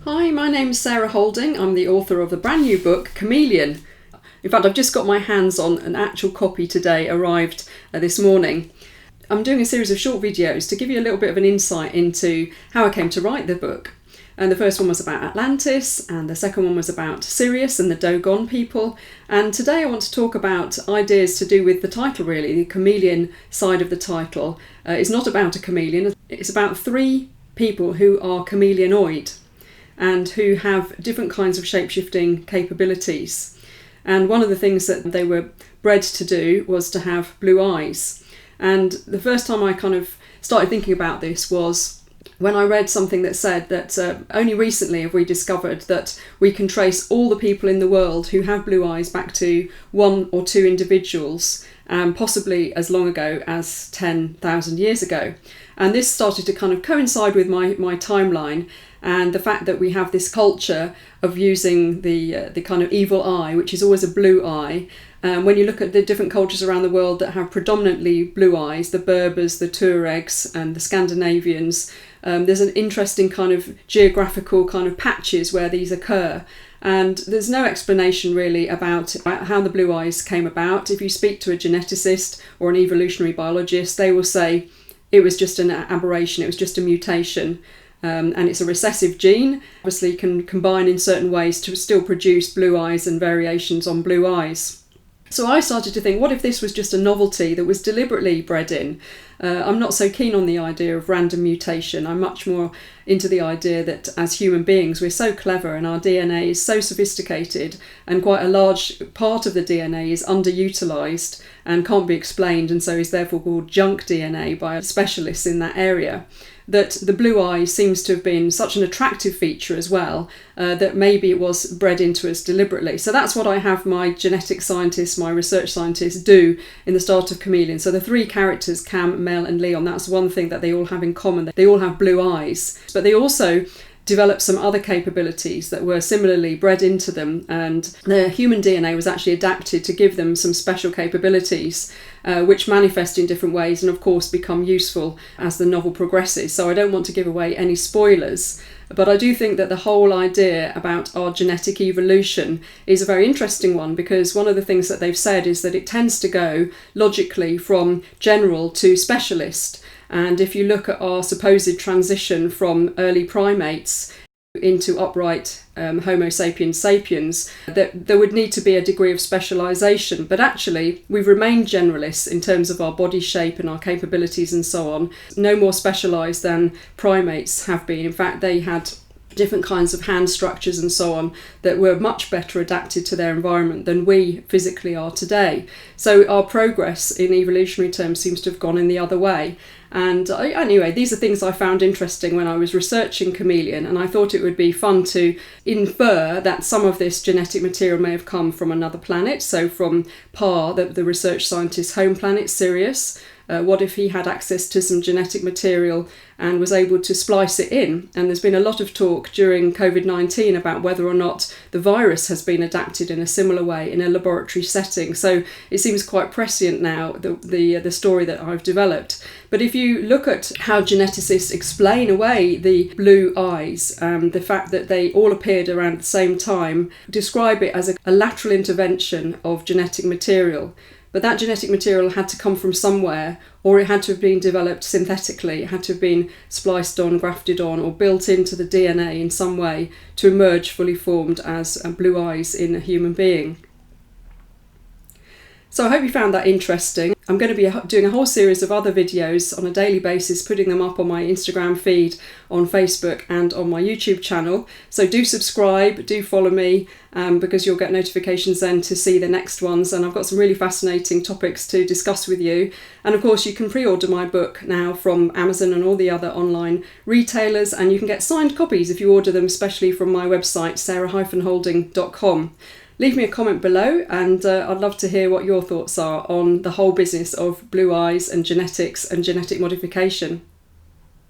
Hi, my name's Sarah Holding. I'm the author of the brand new book, Chameleon. In fact, I've just got my hands on an actual copy today, arrived this morning. I'm doing a series of short videos to give you a little bit of an insight into how I came to write the book. And the first one was about Atlantis, and the second one was about Sirius and the Dogon people. And today I want to talk about ideas to do with the title, really. The chameleon side of the title is not about a chameleon. It's about three people who are chameleonoid and who have different kinds of shape-shifting capabilities. And one of the things that they were bred to do was to have blue eyes. And the first time I kind of started thinking about this was when I read something that said that only recently have we discovered that we can trace all the people in the world who have blue eyes back to one or two individuals, possibly as long ago as 10,000 years ago. And this started to kind of coincide with my timeline and the fact that we have this culture of using the kind of evil eye, which is always a blue eye. When you look at the different cultures around the world that have predominantly blue eyes, the Berbers, the Tuaregs and the Scandinavians, there's an interesting kind of geographical kind of patches where these occur. And there's no explanation really about how the blue eyes came about. If you speak to a geneticist or an evolutionary biologist, they will say it was just an aberration, it was just a mutation. And it's a recessive gene, obviously can combine in certain ways to still produce blue eyes and variations on blue eyes. So I started to think, what if this was just a novelty that was deliberately bred in? I'm not so keen on the idea of random mutation. I'm much more into the idea that as human beings, we're so clever and our DNA is so sophisticated, and quite a large part of the DNA is underutilised and can't be explained, and so is therefore called junk DNA by specialists in that area. That the blue eye seems to have been such an attractive feature as well, that maybe it was bred into us deliberately. So that's what I have my genetic scientists, my research scientists do in the start of Chameleon. So the three characters, Cam, Mel and Leon, that's one thing that they all have in common. They all have blue eyes, but they also developed some other capabilities that were similarly bred into them, and their human DNA was actually adapted to give them some special capabilities which manifest in different ways and of course become useful as the novel progresses. So I don't want to give away any spoilers, but I do think that the whole idea about our genetic evolution is a very interesting one, because one of the things that they've said is that it tends to go logically from general to specialist. And if you look at our supposed transition from early primates into upright Homo sapiens sapiens, that there would need to be a degree of specialisation. But actually, we've remained generalists in terms of our body shape and our capabilities and so on. No more specialised than primates have been. In fact, they had different kinds of hand structures and so on that were much better adapted to their environment than we physically are today. So our progress in evolutionary terms seems to have gone in the other way. And anyway, these are things I found interesting when I was researching Chameleon, and I thought it would be fun to infer that some of this genetic material may have come from another planet. So from Par, the research scientist's home planet, Sirius. What if he had access to some genetic material and was able to splice it in? And there's been a lot of talk during COVID-19 about whether or not the virus has been adapted in a similar way in a laboratory setting. So it seems quite prescient now, the story that I've developed. But if you look at how geneticists explain away the blue eyes, the fact that they all appeared around the same time, describe it as a lateral intervention of genetic material. But that genetic material had to come from somewhere, or it had to have been developed synthetically. It had to have been spliced on, grafted on, or built into the DNA in some way to emerge fully formed as blue eyes in a human being. So I hope you found that interesting. I'm going to be doing a whole series of other videos on a daily basis, putting them up on my Instagram feed, on Facebook and on my YouTube channel. So do subscribe, do follow me, because you'll get notifications then to see the next ones. And I've got some really fascinating topics to discuss with you. And of course you can pre-order my book now from Amazon and all the other online retailers, and you can get signed copies if you order them, especially from my website, sarah-holding.com. Leave me a comment below, and I'd love to hear what your thoughts are on the whole business of blue eyes and genetics and genetic modification.